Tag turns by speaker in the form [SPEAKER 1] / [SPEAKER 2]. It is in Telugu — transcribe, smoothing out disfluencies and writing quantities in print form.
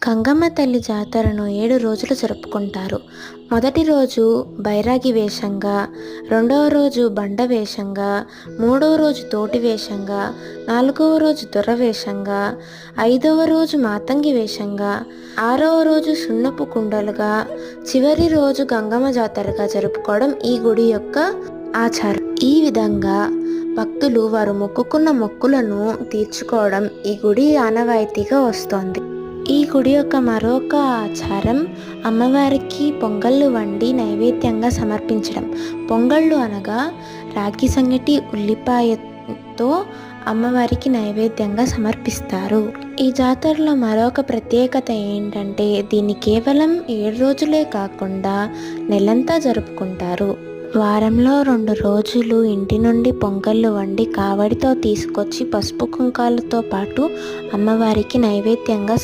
[SPEAKER 1] గంగమ్మ తల్లి జాతరను 7 రోజులు జరుపుకుంటారు. మొదటి రోజు బైరాగి వేషంగా, రెండవ రోజు బండ వేషంగా, మూడవ రోజు తోటి వేషంగా, నాలుగవ రోజు దొర వేషంగా, ఐదవ రోజు మాతంగి వేషంగా, ఆరవ రోజు సున్నపు కుండలుగా, చివరి రోజు గంగమ్మ జాతరగా జరుపుకోవడం ఈ గుడి యొక్క ఆచారం. ఈ విధంగా భక్తులు వారు మొక్కుకున్న మొక్కులను తీర్చుకోవడం ఈ గుడి ఆనవాయితీగా వస్తోంది. ఈ గుడి యొక్క మరొక ఆచారం అమ్మవారికి పొంగళ్ళు వండి నైవేద్యంగా సమర్పించడం. పొంగళ్ళు అనగా రాగి సంగటి ఉల్లిపాయతో అమ్మవారికి నైవేద్యంగా సమర్పిస్తారు. ఈ జాతరలో మరొక ప్రత్యేకత ఏంటంటే దీన్ని కేవలం 7 రోజులే కాకుండా నెలంతా జరుపుకుంటారు. వారంలో 2 రోజులు ఇంటి నుండి పొంగళ్ళు వండి కావడితో తీసుకొచ్చి పసుపు కుంకాలతో పాటు అమ్మవారికి నైవేద్యంగా